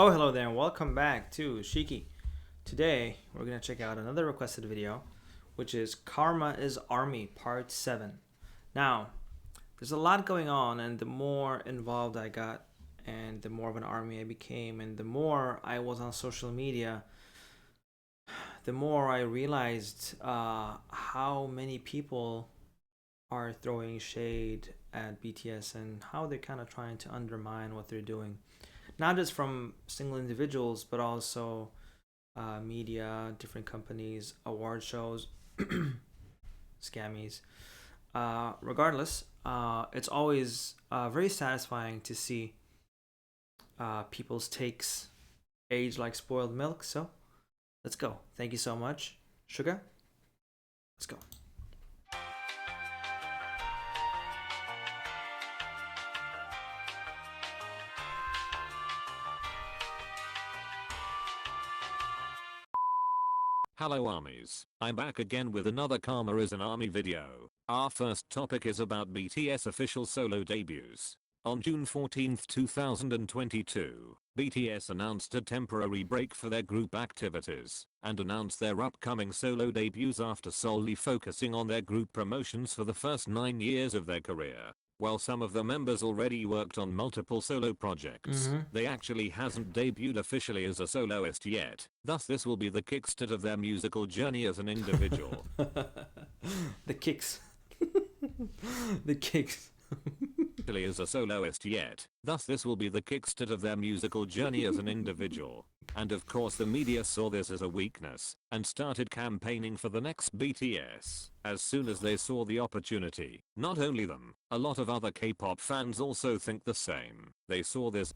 Oh, hello there, and welcome back to Shiki. Today, we're going to check out another requested video, which is Karma is Army Part 7. Now, there's a lot going on, and the more involved I got, and the more of an army I became, and the more I was on social media, the more I realized how many people are throwing shade at BTS and how they're kind of trying to undermine what they're doing. Not just from single individuals, but also media, different companies, award shows, scammies. Regardless, it's always very satisfying to see people's takes age like spoiled milk. So let's go. Thank you so much, Sugar. Let's go. Hello armies, I'm back again with another Karma is an Army video. Our first topic is about BTS official solo debuts. On June 14, 2022, BTS announced a temporary break for their group activities and announced their upcoming solo debuts after solely focusing on their group promotions for the first 9 years of their career. While some of the members already worked on multiple solo projects, they actually hasn't debuted officially as a soloist yet, thus this will be the kickstart of their musical journey as an individual. The kicks. The kicks. As a soloist yet, thus this will be the kickstart of their musical journey as an individual. And of course the media saw this as a weakness and started campaigning for the next BTS as soon as they saw the opportunity. Not only them, a lot of other K-pop fans also think the same. They saw this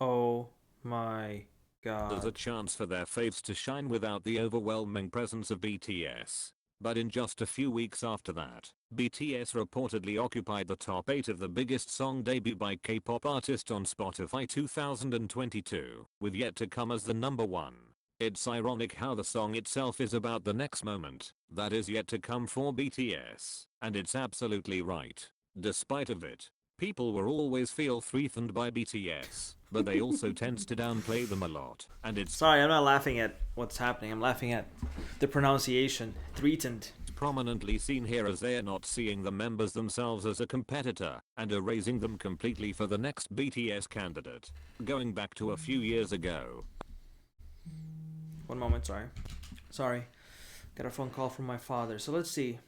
Oh my god. as a chance for their faves to shine without the overwhelming presence of BTS. But in just a few weeks after that, BTS reportedly occupied the top 8 of the biggest song debut by K-pop artist on Spotify 2022, with Yet to Come as the number 1. It's ironic how the song itself is about the next moment that is yet to come for BTS, and it's absolutely right. Despite of it, people will always feel threatened by BTS, but they also tends to downplay them a lot, and it's Sorry, I'm not laughing at what's happening. I'm laughing at the pronunciation. Threatened. prominently seen here as they are not seeing the members themselves as a competitor and erasing them completely for the next BTS candidate. Going back to a few years ago. One moment, sorry. Got a phone call from my father. So let's see.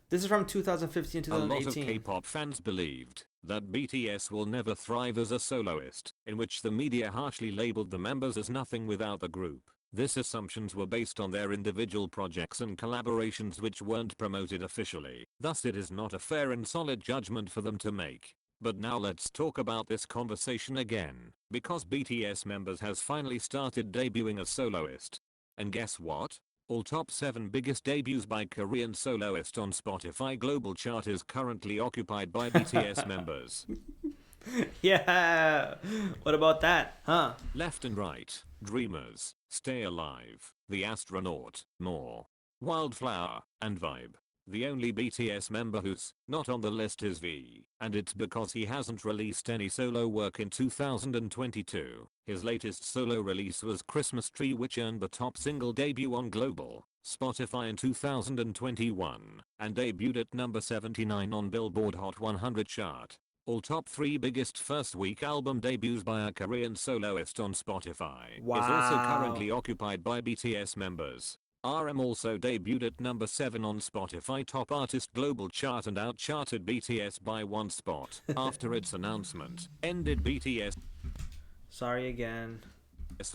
This is from 2015 A lot of 2018. K-pop fans believed that BTS will never thrive as a soloist, in which the media harshly labeled the members as nothing without the group. These assumptions were based on their individual projects and collaborations which weren't promoted officially. Thus it is not a fair and solid judgment for them to make. But now let's talk about this conversation again, because BTS members has finally started debuting as soloist. And guess what? All top 7 biggest debuts by Korean soloist on Spotify global chart is currently occupied by BTS members. Yeah. What about that? Huh? Left and Right, Dreamers, Stay Alive, The Astronaut, More, Wildflower, and Vibe. The only BTS member who's not on the list is V, and it's because he hasn't released any solo work in 2022. His latest solo release was Christmas Tree, which earned the top single debut on global Spotify in 2021 and debuted at number 79 on Billboard Hot 100 chart. All top 3 biggest first week album debuts by a Korean soloist on Spotify is also currently occupied by BTS members. RM also debuted at number 7 on Spotify Top Artist Global Chart and outcharted BTS by 1 spot after its announcement. Ended BTS Sorry again.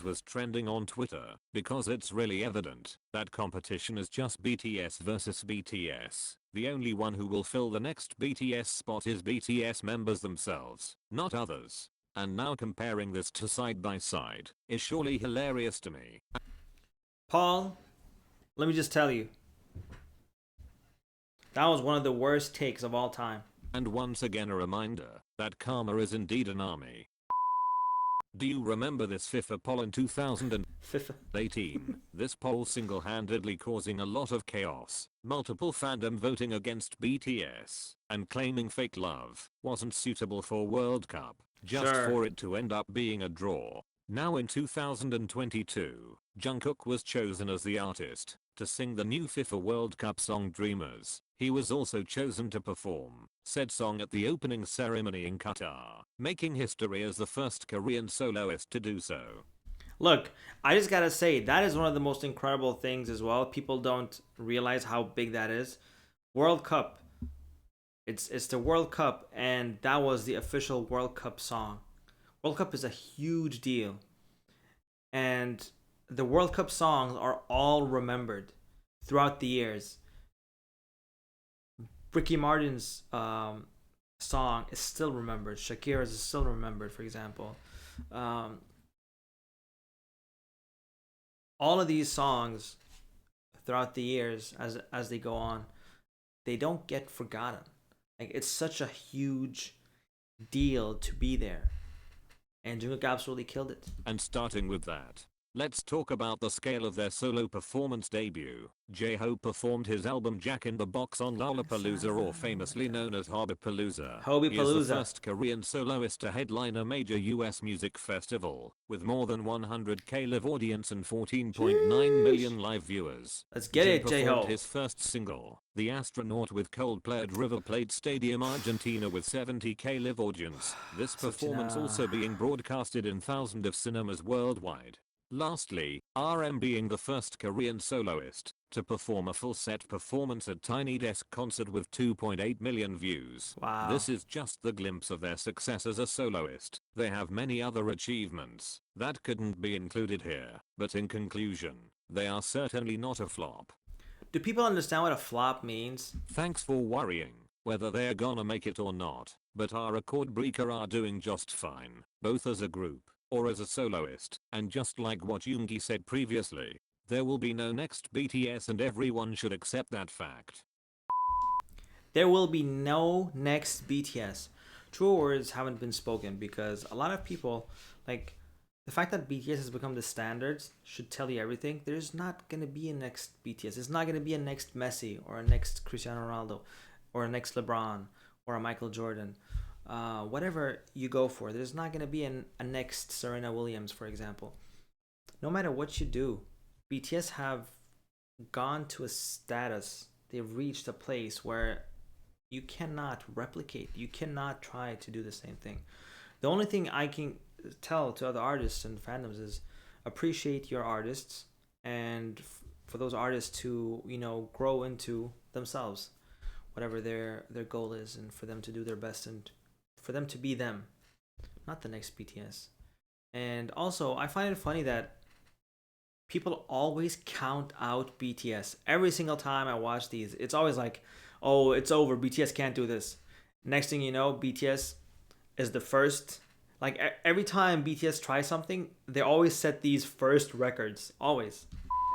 was trending on Twitter because it's really evident that competition is just BTS versus BTS. The only one who will fill the next BTS spot is BTS members themselves, not others. And now comparing this to side by side is surely hilarious to me. Paul, let me just tell you. That was one of the worst takes of all time. And once again a reminder that Karma is indeed an army. Do you remember this FIFA poll in 2018? FIFA. This poll single-handedly causing a lot of chaos, multiple fandom voting against BTS, and claiming fake love wasn't suitable for World Cup, just Sure. for it to end up being a draw. Now in 2022, Jungkook was chosen as the artist to sing the new FIFA World Cup song Dreamers. He was also chosen to perform said song at the opening ceremony in Qatar, making history as the first Korean soloist to do so. Look, I just gotta say, that is one of the most incredible things as well. People don't realize how big that is. World Cup. It's the World Cup, and that was the official World Cup song. World Cup is a huge deal. And the World Cup songs are all remembered throughout the years. Ricky Martin's song is still remembered. Shakira's is still remembered, for example. All of these songs throughout the years, as they go on, they don't get forgotten. Like, it's such a huge deal to be there, and Jungkook absolutely killed it. And starting with that, let's talk about the scale of their solo performance debut. J-Hope performed his album Jack in the Box on Lollapalooza, or famously known as Hobbipalooza. He is the Hobbipalooza. first Korean soloist to headline a major US music festival, with more than 100k live audience and 14.9 million live viewers. Let's get it, performed J-Hope. his first single, The Astronaut, with Coldplay at River Plate Stadium, Argentina, with 70k live audience. This performance also being broadcasted in thousands of cinemas worldwide. Lastly, RM being the first Korean soloist to perform a full set performance at Tiny Desk concert with 2.8 million views. Wow. This is just the glimpse of their success as a soloist. They have many other achievements that couldn't be included here, but in conclusion, they are certainly not a flop. Do people understand what a flop means? Thanks for worrying whether they're gonna make it or not, but our record breaker are doing just fine, both as a group or as a soloist, and just like what Yoongi said previously, there will be no next BTS, and everyone should accept that fact. There will be no next BTS. True words haven't been spoken, because a lot of people, like, the fact that BTS has become the standards should tell you everything. There's not going to be a next BTS. It's not going to be a next Messi or a next Cristiano Ronaldo or a next LeBron or a Michael Jordan. Whatever you go for, there's not going to be a next Serena Williams, for example. No matter what you do, BTS have gone to a status, they've reached a place where you cannot replicate, you cannot try to do the same thing. The only thing I can tell to other artists and fandoms is appreciate your artists, and for those artists to, you know, grow into themselves, whatever their goal is, and for them to do their best and for them to be them, not the next BTS. And also, I find it funny that people always count out BTS. Every single time I watch these, it's always like, oh, it's over, BTS can't do this. Next thing you know, BTS is the first. Like, every time BTS tries something, they always set these first records. Always.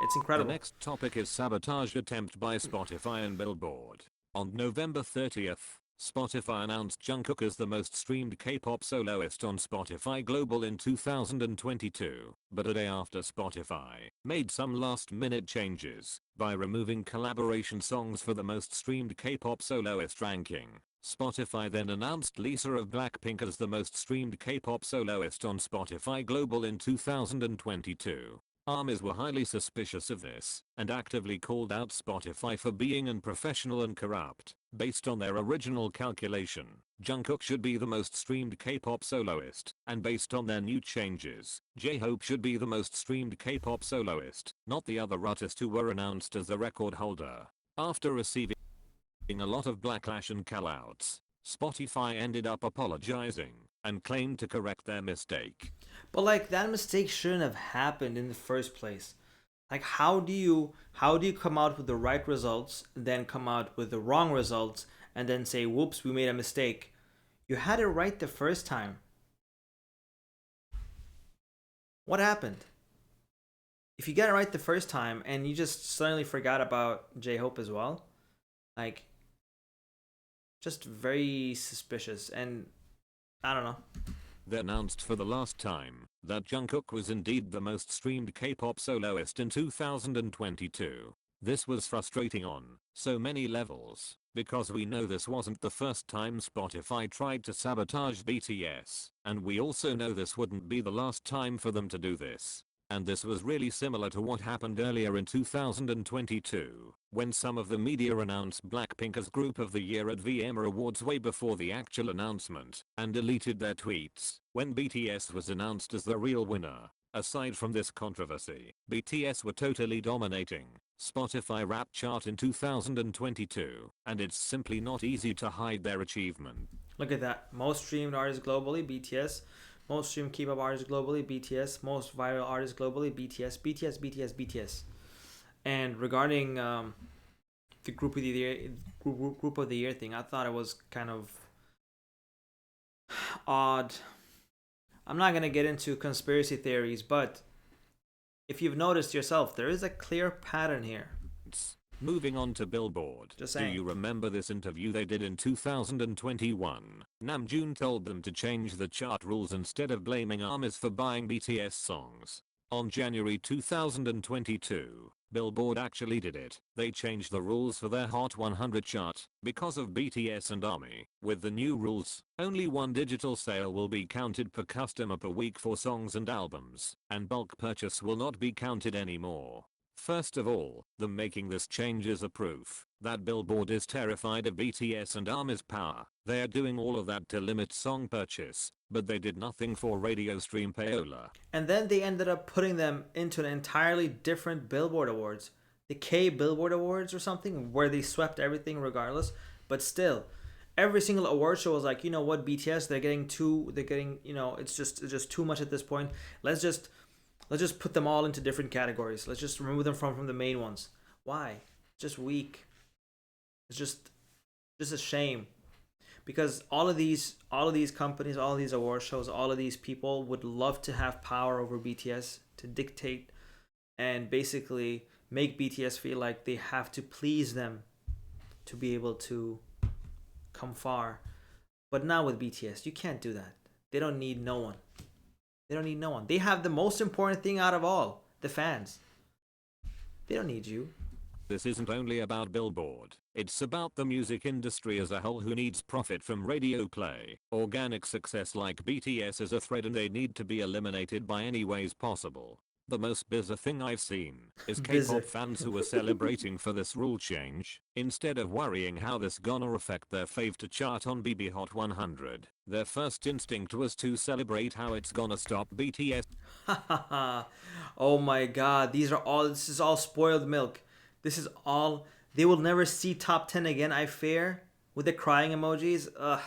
It's incredible. The next topic is sabotage attempt by Spotify and Billboard. On November 30th, Spotify announced Jungkook as the most streamed K-pop soloist on Spotify Global in 2022, but a day after Spotify made some last-minute changes by removing collaboration songs for the most streamed K-pop soloist ranking. Spotify then announced Lisa of Blackpink as the most streamed K-pop soloist on Spotify Global in 2022. ARMYs were highly suspicious of this and actively called out Spotify for being unprofessional and corrupt. Based on their original calculation, Jungkook should be the most streamed K-pop soloist, and based on their new changes, J-Hope should be the most streamed K-pop soloist, not the other artist who were announced as the record holder. After receiving a lot of backlash and callouts, Spotify ended up apologizing and claimed to correct their mistake. But like, that mistake shouldn't have happened in the first place. Like, how do you come out with the right results, then come out with the wrong results, and then say, whoops, we made a mistake? You had it right the first time. What happened? If you get it right the first time and you just suddenly forgot about J-Hope as well, like, just very suspicious. And I don't know. they announced for the last time that Jungkook was indeed the most streamed K-pop soloist in 2022. This was frustrating on so many levels, because we know this wasn't the first time Spotify tried to sabotage BTS, and we also know this wouldn't be the last time for them to do this. And this was really similar to what happened earlier in 2022, when some of the media announced Blackpink as Group of the Year at VMA Awards way before the actual announcement, and deleted their tweets when BTS was announced as the real winner. Aside from this controversy, BTS were totally dominating Spotify rap chart in 2022, and it's simply not easy to hide their achievement. Look at that. Most streamed artists globally, BTS. Most streamed K-pop artists globally, BTS. Most viral artists globally, BTS, BTS, BTS, BTS. And regarding the group of the year thing, I thought it was kind of odd. I'm not gonna get into conspiracy theories, but if you've noticed yourself, there is a clear pattern here. Moving on to Billboard. Just saying. Do you remember this interview they did in 2021? Namjoon told them to change the chart rules instead of blaming ARMYs for buying BTS songs. On January 2022, Billboard actually did it. They changed the rules for their Hot 100 chart because of BTS and ARMY. With the new rules, only one digital sale will be counted per customer per week for songs and albums, and bulk purchase will not be counted anymore. First of all, them making this change is a proof that Billboard is terrified of BTS and ARMY's power. They are doing all of that to limit song purchase, but they did nothing for radio stream payola. And then they ended up putting them into an entirely different Billboard Awards. The K Billboard Awards or something, where they swept everything regardless. But still, every single award show was like, you know what, BTS, it's just too much at this point. Let's just put them all into different categories. Let's just remove them from the main ones. Why? Just weak. It's just a shame. Because all of these companies, all of these award shows, all of these people would love to have power over BTS, to dictate and basically make BTS feel like they have to please them to be able to come far. But not with BTS. You can't do that. They don't need no one. They don't need no one. They have the most important thing out of all, the fans. They don't need you. This isn't only about Billboard, it's about the music industry as a whole, who needs profit from radio play. Organic success like BTS is a threat and they need to be eliminated by any ways possible. The most bizarre thing I've seen is K-pop fans who are celebrating for this rule change, instead of worrying how this gonna affect their fave to chart on BB Hot 100. Their first instinct was to celebrate how it's gonna stop BTS. Oh my god, this is all spoiled milk. This is all, they will never see top 10 again, I fear, with the crying emojis. Ugh.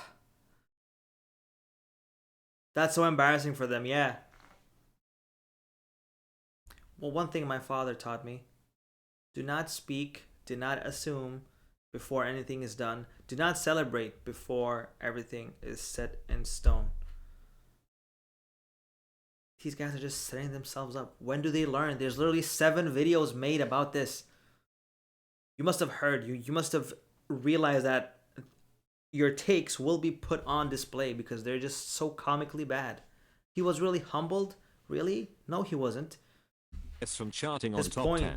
That's so embarrassing for them, yeah. Well, one thing my father taught me: do not speak, do not assume before anything is done. Do not celebrate before everything is set in stone. These guys are just setting themselves up. When do they learn? There's literally 7 videos made about this. You must have heard, you must have realized that your takes will be put on display because they're just so comically bad. He was really humbled? Really? No, he wasn't. From charting on top 10,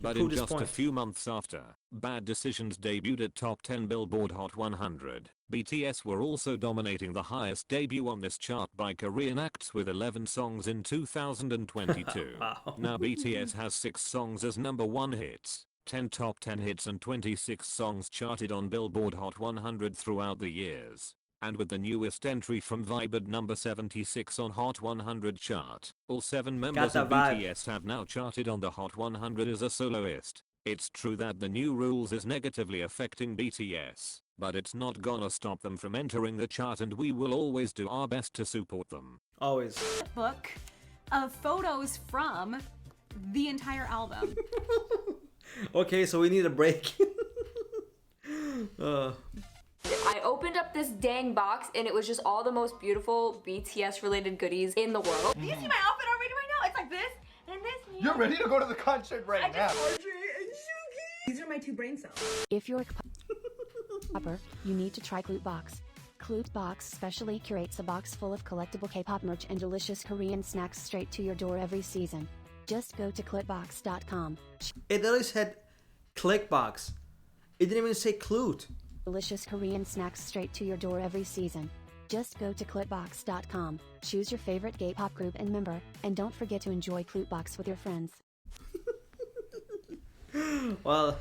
but in just a few months after Bad Decisions debuted at top 10 Billboard Hot 100, BTS were also dominating the highest debut on this chart by Korean acts with 11 songs in 2022. Wow. Now BTS has 6 songs as #1 hits, 10 top 10 hits and 26 songs charted on Billboard Hot 100 throughout the years. And with the newest entry from Vibe at number 76 on Hot 100 chart, all 7 members of BTS have now charted on the Hot 100 as a soloist. It's true that the new rules is negatively affecting BTS, but it's not gonna stop them from entering the chart, and we will always do our best to support them. Always. Book of photos from the entire album. Okay, so we need a break. I opened up this dang box and it was just all the most beautiful BTS related goodies in the world. Do you see my outfit already right now? It's like this and this. You're ready to go to the concert right now. These are my 2 brain cells. If you're a copper, you need to try Glute Box. Box specially curates a box full of collectible K-pop merch and delicious Korean snacks straight to your door every season. Just go to clutbox.com. It literally said Clickbox. It didn't even say Clute. Delicious Korean snacks straight to your door every season. Just go to clutbox.com, choose your favorite K-pop group and member, and don't forget to enjoy Box with your friends. Well,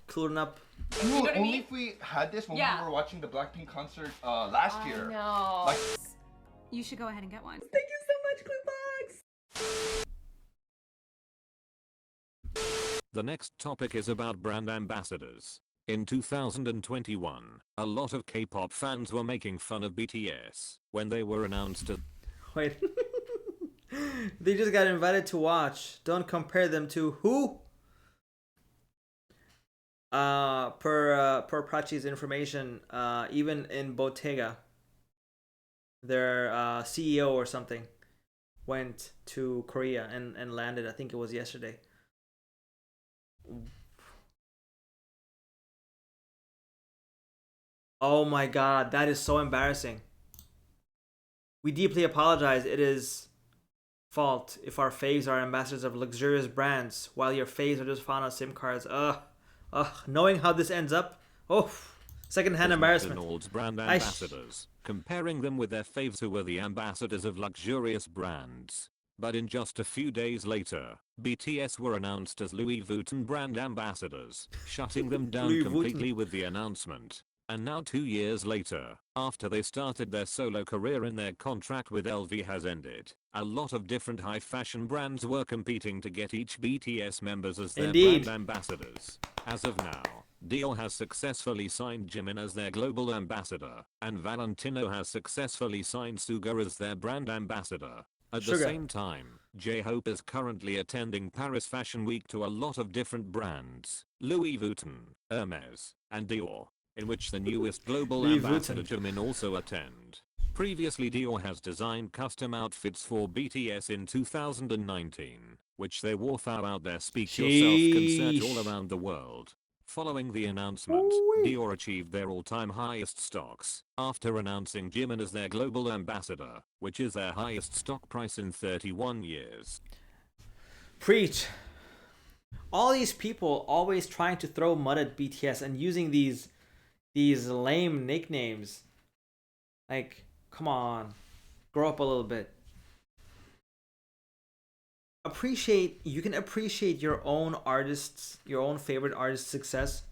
cluing up. Ooh, know what I only mean? if we had this when Yeah. we were watching the Blackpink concert last year. No. Like, You should go ahead and get one. Thank you so much, Cluebox. The next topic is about brand ambassadors. In 2021, a lot of K-pop fans were making fun of BTS when they were announced as Wait. They just got invited to watch. Don't compare them to who? Per Prachi's information, even in Bottega, their CEO or something went to Korea and landed. I think it was yesterday. Oh my god, that is so embarrassing. We deeply apologize. It is fault if our faves are ambassadors of luxurious brands while your faves are just found on SIM cards. Knowing how this ends up, secondhand embarrassment. McDonald's brand ambassadors, comparing them with their faves who were the ambassadors of luxurious brands. But in just a few days later, BTS were announced as Louis Vuitton brand ambassadors, shutting them down Louis completely Vuitton. with the announcement. And now 2 years later, after they started their solo career and their contract with LV has ended, a lot of different high fashion brands were competing to get each BTS members as their Indeed. brand ambassadors. As of now, Dior has successfully signed Jimin as their global ambassador, and Valentino has successfully signed Suga as their brand ambassador. At the Sugar. same time, J-Hope is currently attending Paris Fashion Week to a lot of different brands, Louis Vuitton, Hermes, and Dior, in which the newest global Louis ambassador Vuitton. Jimin also attend. Previously Dior has designed custom outfits for BTS in 2019, which they wore throughout their Speak Yourself concert all Sheesh. around the world. Following the announcement, Dior achieved their all-time highest stocks after announcing Jimin as their global ambassador, which is their highest stock price in 31 years. Preach. All these people always trying to throw mud at BTS and using these lame nicknames. Like, come on. Grow up a little bit. You can appreciate your own artists, your own favorite artist's success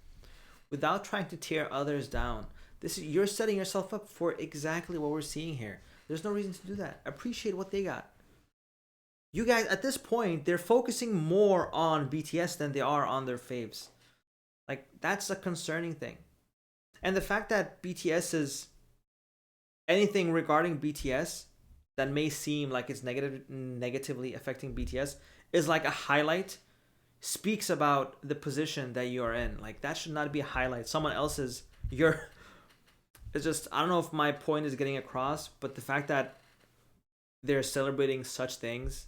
without trying to tear others down. You're setting yourself up for exactly what we're seeing here. There's no reason to do that. Appreciate what they got. You guys, at this point, they're focusing more on BTS than they are on their faves. Like, that's a concerning thing. And the fact that BTS is anything regarding BTS that may seem like it's negatively affecting BTS is like a highlight, speaks about the position that you are in. Like, that should not be a highlight. Someone else's, it's just, I don't know if my point is getting across, but the fact that they're celebrating such things,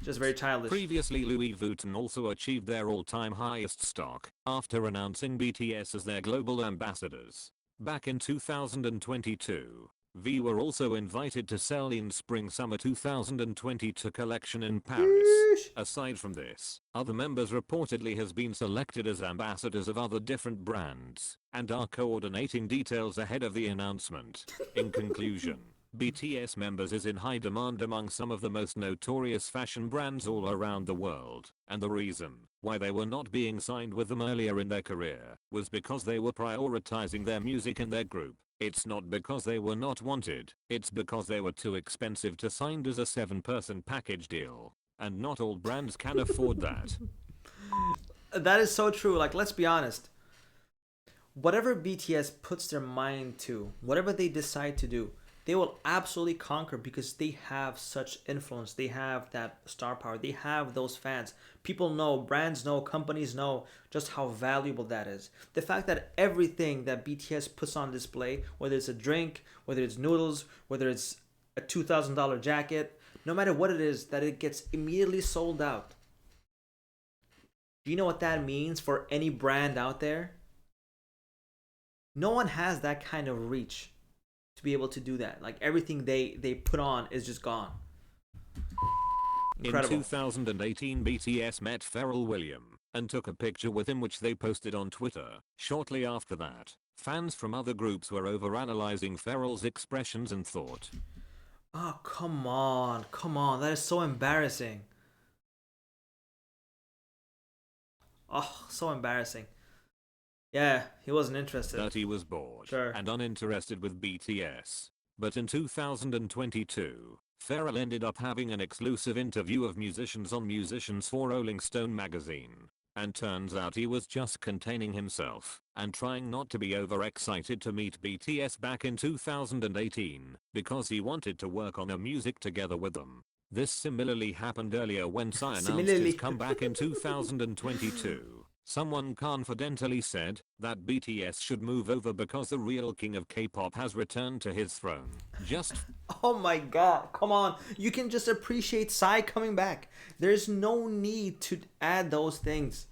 just very childish. Previously Louis Vuitton also achieved their all-time highest stock after announcing BTS as their global ambassadors. Back in 2022, V were also invited to sell in Spring-Summer 2022 collection in Paris. Aside from this, other members reportedly has been selected as ambassadors of other different brands and are coordinating details ahead of the announcement. In conclusion, BTS members is in high demand among some of the most notorious fashion brands all around the world, and the reason why they were not being signed with them earlier in their career was because they were prioritizing their music and their group. It's not because they were not wanted, it's because they were too expensive to sign as a 7-person package deal, and not all brands can afford that. That is so true. Like, let's be honest. Whatever BTS puts their mind to, whatever they decide to do, they will absolutely conquer because they have such influence. They have that star power. They have those fans. People know, brands know, companies know just how valuable that is. The fact that everything that BTS puts on display, whether it's a drink, whether it's noodles, whether it's a $2,000 jacket, no matter what it is, that it gets immediately sold out. Do you know what that means for any brand out there? No one has that kind of reach to be able to do that. Like everything they put on is just gone. Incredible. In 2018, BTS met Pharrell Williams and took a picture with him, which they posted on Twitter. Shortly after that, fans from other groups were overanalyzing Pharrell's expressions and thought, "Oh, come on. Come on. That is so embarrassing." Oh, so embarrassing. Yeah, he wasn't interested. that he was bored Sure. and uninterested with BTS. But in 2022, Pharrell ended up having an exclusive interview of musicians on Musicians for Rolling Stone magazine. And turns out he was just containing himself and trying not to be overexcited to meet BTS back in 2018 because he wanted to work on a music together with them. This similarly happened earlier when Psy announced his comeback in 2022. Someone confidentially said that BTS should move over because the real king of K-pop has returned to his throne. Just Oh my god, come on. You can just appreciate Psy coming back. There's no need to add those things.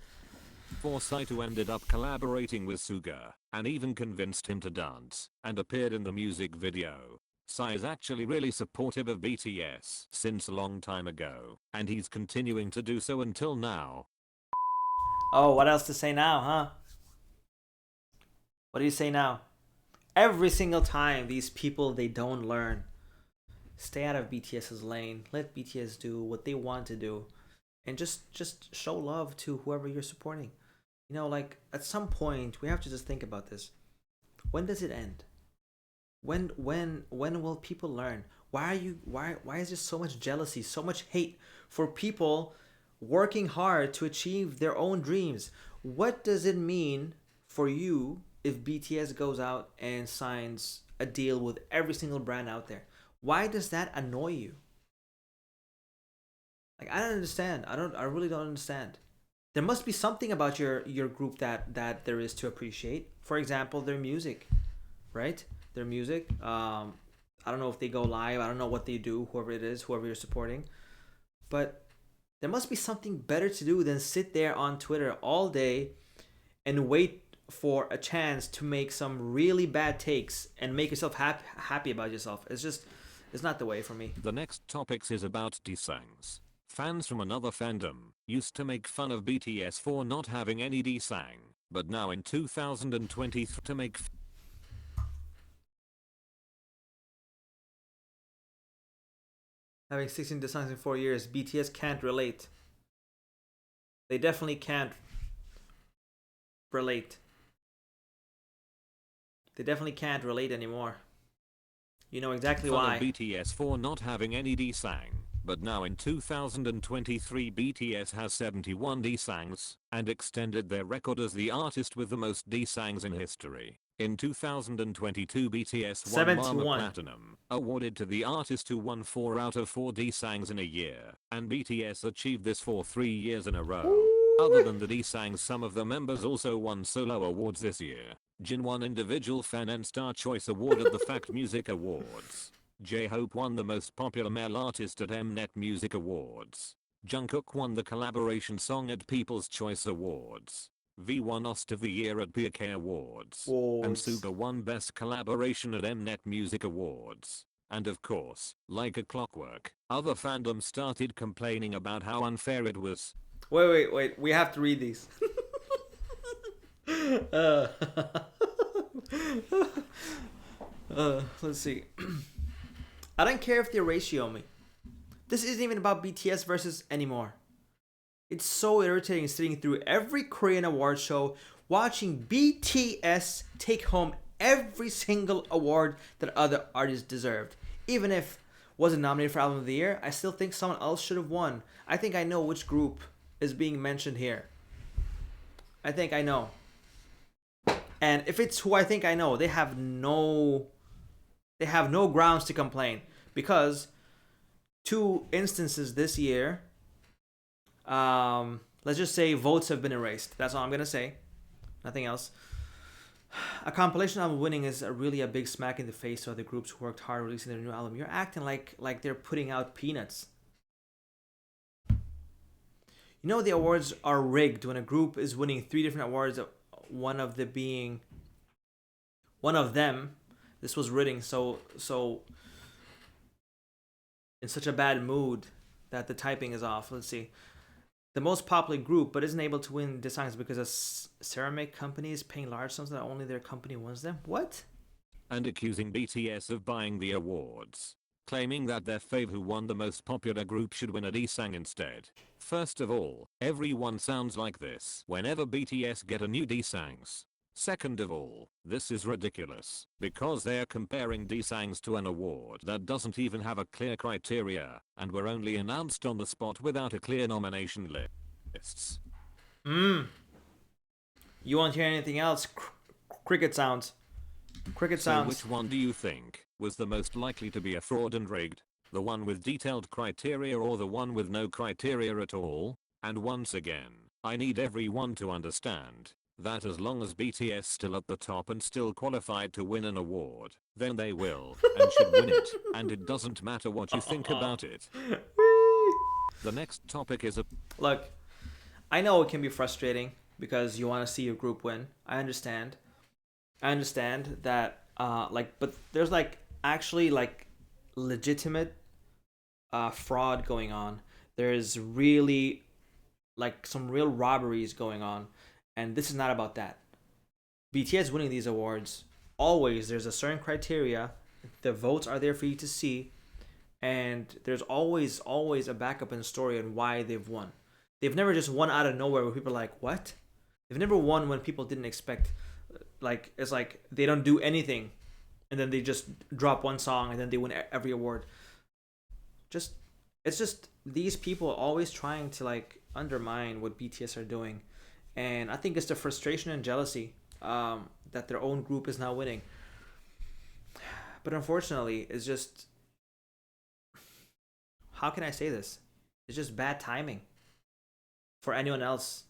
for Psy to ended up collaborating with Suga and even convinced him to dance and appeared in the music video. Psy is actually really supportive of BTS since a long time ago, and he's continuing to do so until now. Oh, what else to say now, huh? What do you say now? Every single time these people, they don't learn. Stay out of BTS's lane. Let BTS do what they want to do. And just show love to whoever you're supporting. You know, like at some point we have to just think about this. When does it end? When will people learn? Why is there so much jealousy, so much hate for people working hard to achieve their own dreams? What does it mean for you if BTS goes out and signs a deal with every single brand out there? Why does that annoy you? Like, I don't understand. I really don't understand. There must be something about your group that there is to appreciate. For example, their music, right? Their music. I don't know if they go live. I don't know what they do, whoever it is, whoever you're supporting. But there must be something better to do than sit there on Twitter all day and wait for a chance to make some really bad takes and make yourself happy about yourself. It's not the way for me. The next topics is about D-Sangs. Fans from another fandom used to make fun of BTS for not having any D-Sang, but now in 2023 to make Having 16 songs in 4 years, BTS can't relate. They definitely can't relate. They definitely can't relate anymore. You know exactly fun why. of BTS for not having any D-Sang, but now in 2023 BTS has 71 D-Sangs and extended their record as the artist with the most D-Sangs in history. In 2022 BTS won 71. Malmö Platinum, awarded to the artist who won 4 out of 4 D-Sangs in a year, and BTS achieved this for 3 years in a row. Other than the D-Sangs, some of the members also won solo awards this year. Jin won Individual Fan and Star Choice Award at the Fact Music Awards. J-Hope won the Most Popular Male Artist at Mnet Music Awards. Jungkook won the Collaboration Song at People's Choice Awards. V won Host of the Year at PK Awards. And Suga won Best Collaboration at Mnet Music Awards. And of course, like a clockwork, other fandoms started complaining about how unfair it was. Wait. We have to read these. Let's see. I don't care if they ratio me. This isn't even about BTS versus anymore. It's so irritating sitting through every Korean award show, watching BTS take home every single award that other artists deserved. Even if wasn't nominated for Album of the Year, I still think someone else should have won. I think I know which group is being mentioned here. I think I know. And if it's who I think I know, they have no grounds to complain, because 2 instances this year, let's just say votes have been erased. That's all I'm gonna say. Nothing else. A compilation album winning is really a big smack in the face to other groups who worked hard releasing their new album. You're acting like they're putting out peanuts. You know the awards are rigged when a group is winning 3 different awards, one of them being one of them, this was written so in such a bad mood that the typing is off. Let's see. The most popular group, but isn't able to win the songs because of ceramic companies paying large sums that only their company wins them. What? And accusing BTS of buying the awards, claiming that their fave who won the most popular group should win a D-Sang instead. First of all, everyone sounds like this whenever BTS get a new D-Sangs. Second of all, this is ridiculous, because they're comparing D-Sangs to an award that doesn't even have a clear criteria, and were only announced on the spot without a clear nomination lists. You won't hear anything else. Cricket sounds. Cricket So sounds. which one do you think was the most likely to be a fraud and rigged? The one with detailed criteria or the one with no criteria at all? And once again, I need everyone to understand that as long as BTS still at the top and still qualified to win an award, then they will and should win it, and it doesn't matter what you think about it. The next topic is a Look, I know it can be frustrating because you want to see your group win. I understand that but there's like actually like legitimate fraud going on. There's really like some real robberies going on, and this is not about that. BTS winning these awards, always there's a certain criteria. The votes are there for you to see, and there's always a backup and story on why they've won. They've never just won out of nowhere where people are like, what? They've never won when people didn't expect. Like, it's like they don't do anything and then they just drop one song and then they win every award. It's just these people always trying to like undermine what BTS are doing. And I think it's the frustration and jealousy that their own group is now winning. But unfortunately, it's just, how can I say this? It's just bad timing. For anyone else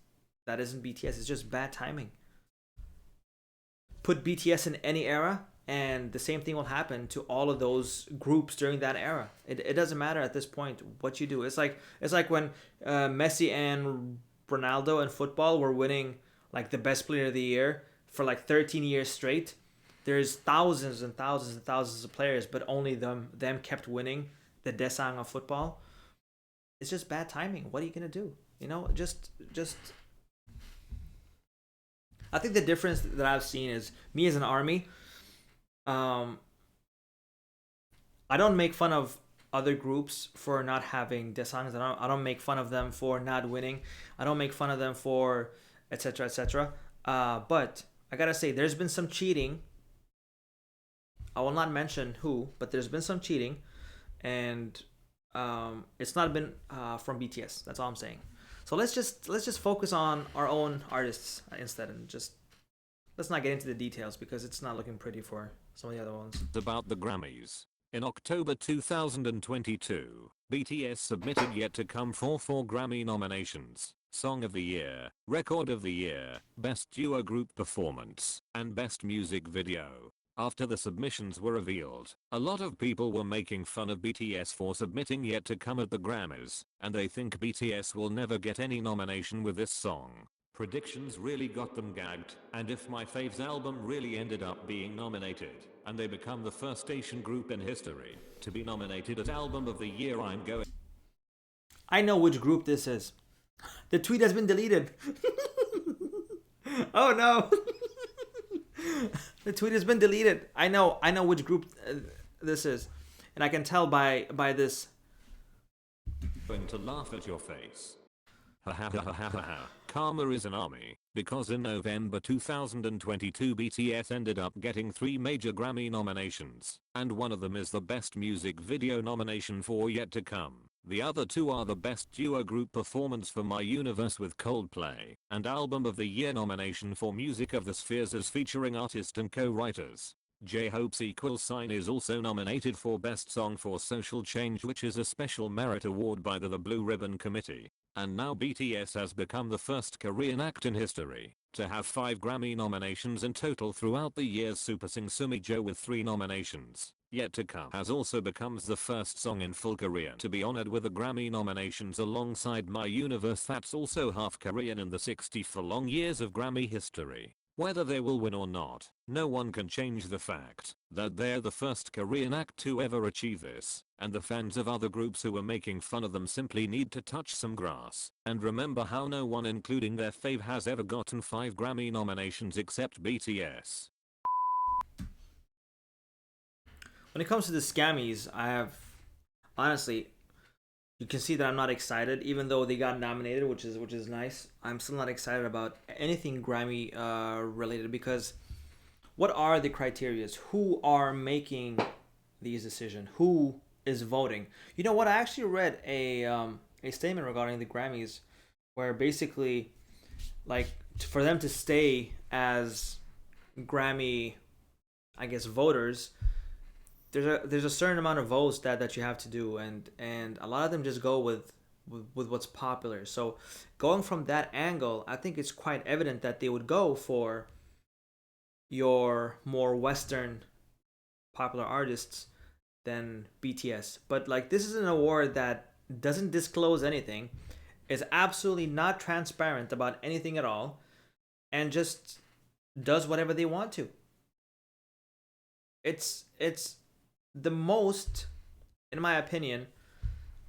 that isn't BTS, it's just bad timing. Put BTS in any era and the same thing will happen to all of those groups during that era. It doesn't matter at this point what you do. It's like when Messi and Ronaldo in football were winning like the best player of the year for like 13 years straight. There's thousands and thousands and thousands of players, but only them kept winning the Desang of football. It's just bad timing. What are you gonna do? You know, just I think the difference that I've seen is me as an army. I don't make fun of other groups for not having desangs. I don't make fun of them for not winning. I don't make fun of them for etc. etc. But I gotta say, there's been some cheating. I will not mention who, but there's been some cheating, and it's not been from BTS. That's all I'm saying. So let's just focus on our own artists instead, and just let's not get into the details because it's not looking pretty for some of the other ones. About the Grammys. In October 2022, BTS submitted yet to come for 4 Grammy nominations: Song of the Year, Record of the Year, Best Duo Group Performance, and Best Music Video. After the submissions were revealed, a lot of people were making fun of BTS for submitting yet to come at the Grammys, and they think BTS will never get any nomination with this song. Predictions really got them gagged, and if My Fave's album really ended up being nominated, and they become the first Asian group in history to be nominated as Album of the Year, I'm going. I know which group this is. The tweet has been deleted. Oh no. The tweet has been deleted. I know which group this is, and I can tell by this. Going to laugh at your face. Ha ha ha ha ha ha. Karma is an army, because in November 2022 BTS ended up getting 3 major Grammy nominations, and one of them is the Best Music Video nomination for Yet to Come. The other 2 are the Best Duo Group Performance for My Universe with Coldplay, and Album of the Year nomination for Music of the Spheres as featuring artist and co-writers. J-Hope's =sign is also nominated for Best Song for Social Change, which is a special merit award by the Blue Ribbon Committee. And now BTS has become the first Korean act in history to have 5 Grammy nominations in total throughout the years, surpassing Sumijo with 3 nominations. Yet to Come has also becomes the first song in full Korean to be honored with the Grammy nominations alongside My Universe, that's also half Korean in the 60 for long years of Grammy history. Whether they will win or not, no one can change the fact that they're the first Korean act to ever achieve this, and the fans of other groups who are making fun of them simply need to touch some grass and remember how no one including their fave has ever gotten 5 Grammy nominations except BTS. When it comes to the scammies, I have, honestly, you can see that I'm not excited, even though they got nominated, which is nice. I'm still not excited about anything Grammy related, because what are the criterias? Who are making these decisions? Who is voting? You know what? I actually read a statement regarding the Grammys, where basically, like, for them to stay as Grammy, I guess, voters, there's a certain amount of votes that you have to do, and a lot of them just go with what's popular. So going from that angle, I think it's quite evident that they would go for your more Western popular artists than BTS. But like, this is an award that doesn't disclose anything, is absolutely not transparent about anything at all, and just does whatever they want to. It's the most, in my opinion,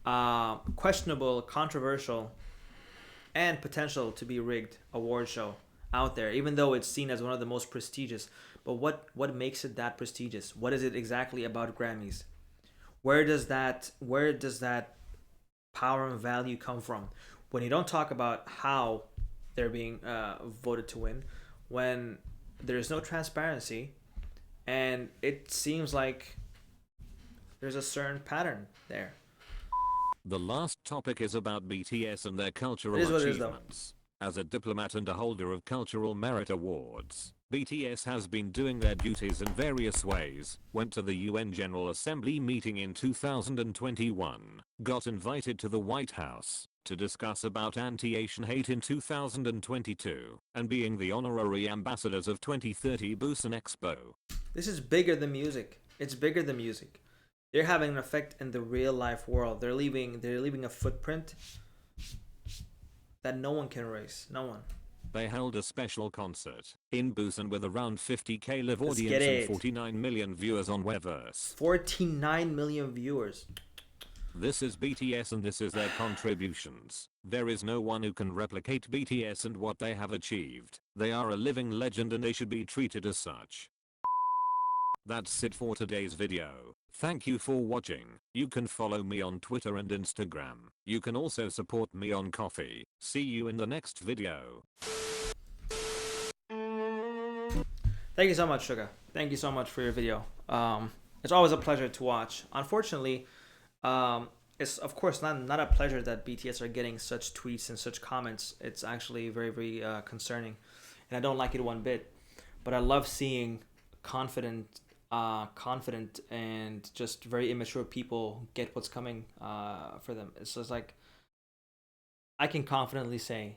questionable, controversial, and potential to be rigged award show out there, even though it's seen as one of the most prestigious. But what makes it that prestigious? What is it exactly about Grammys? Where does that power and value come from? When you don't talk about how they're being voted to win, when there's no transparency, and it seems like there's a certain pattern there. The last topic is about BTS and their cultural It is what it is, achievements. As a diplomat and a holder of Cultural Merit Awards, BTS has been doing their duties in various ways, went to the UN General Assembly meeting in 2021, got invited to the White House to discuss about anti-Asian hate in 2022, and being the honorary ambassadors of 2030 Busan Expo. This is bigger than music. It's bigger than music. They're having an effect in the real life world. They're leaving a footprint that no one can erase. No one. They held a special concert in Busan with around 50k live Let's audience get and it. 49 million viewers on Weverse. 49 million viewers. This is BTS and this is their contributions. There is no one who can replicate BTS and what they have achieved. They are a living legend and they should be treated as such. That's it for today's video. Thank you for watching. You can follow me on Twitter and Instagram. You can also support me on Ko-fi. See you in the next video. Thank you so much, Shookga. Thank you so much for your video. It's always a pleasure to watch. Unfortunately, it's of course not a pleasure that BTS are getting such tweets and such comments. It's actually very, very concerning, and I don't like it one bit. But I love seeing confident and just very immature people get what's coming for them. It's just like, I can confidently say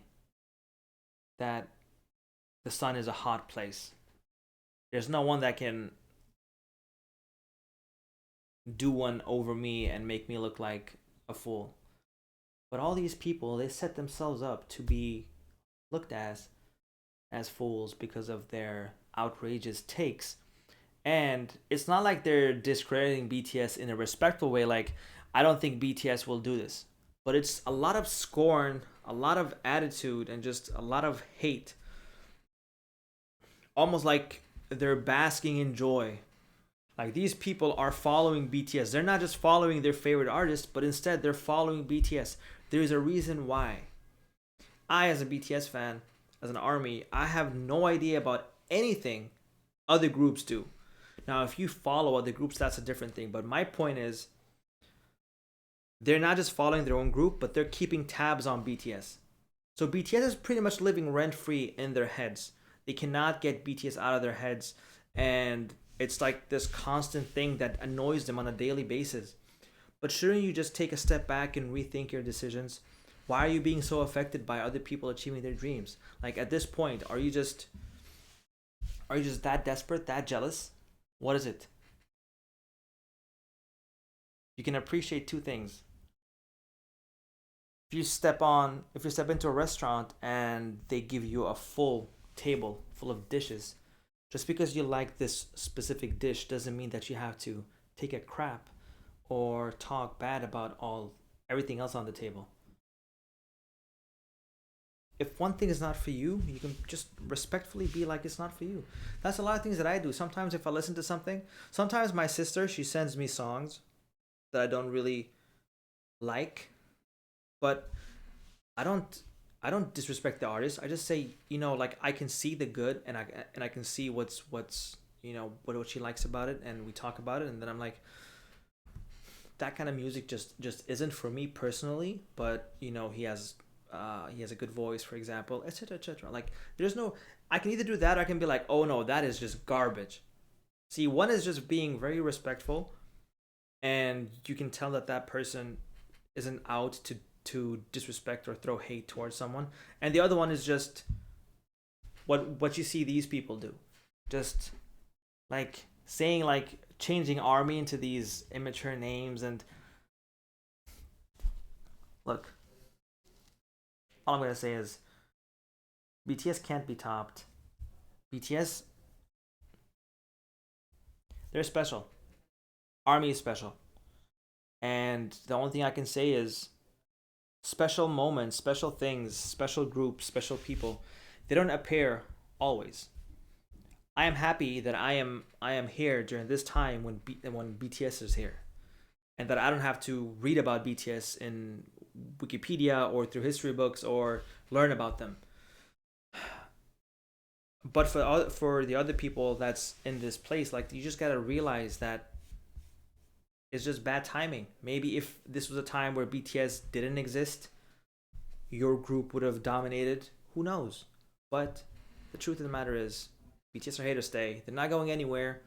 that the sun is a hot place. There's no one that can do one over me and make me look like a fool. But all these people, they set themselves up to be looked as fools because of their outrageous takes. And it's not like they're discrediting BTS in a respectful way, like, I don't think BTS will do this. But it's a lot of scorn, a lot of attitude, and just a lot of hate. Almost like they're basking in joy. Like, these people are following BTS. They're not just following their favorite artist, but instead they're following BTS. There's a reason why. I, as a BTS fan, as an ARMY, I have no idea about anything other groups do. Now, if you follow other groups, that's a different thing. But my point is, they're not just following their own group, but they're keeping tabs on BTS. So BTS is pretty much living rent-free in their heads. They cannot get BTS out of their heads. And it's like this constant thing that annoys them on a daily basis. But shouldn't you just take a step back and rethink your decisions? Why are you being so affected by other people achieving their dreams? Like, at this point, are you just that desperate, that jealous? What is it? You can appreciate two things. If you step into a restaurant and they give you a full table full of dishes. Just because you like this specific dish doesn't mean that you have to take a crap or talk bad about everything else on the table. If one thing is not for you, you can just respectfully be like, it's not for you. That's a lot of things that I do. Sometimes if I listen to something, sometimes my sister, she sends me songs that I don't really like, but I don't disrespect the artist. I just say, like, I can see the good, and I can see what's what she likes about it, and we talk about it, and then I'm like, that kind of music just isn't for me personally. But he has a good voice, for example, etc., etc. Like, there's no, I can either do that, or I can be like, oh no, that is just garbage. See, one is just being very respectful, and you can tell that person isn't out to disrespect or throw hate towards someone, and the other one is just what you see these people do, just like saying, like, changing ARMY into these immature names. And look, all I'm gonna say is BTS can't be topped. BTS, they're special. ARMY is special, and the only thing I can say is, special moments, special things, special groups, special people, they don't appear always. I am happy that I am here during this time when BTS is here, and that I don't have to read about BTS in Wikipedia or through history books or learn about them. But for the other people that's in this place, like, you just gotta realize that it's just bad timing. Maybe if this was a time where BTS didn't exist, your group would have dominated. Who knows? But the truth of the matter is, BTS are here to stay. They're not going anywhere.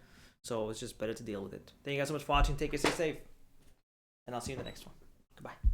So it's just better to deal with it. Thank you guys so much for watching. Take care, stay safe. And I'll see you in the next one. Goodbye.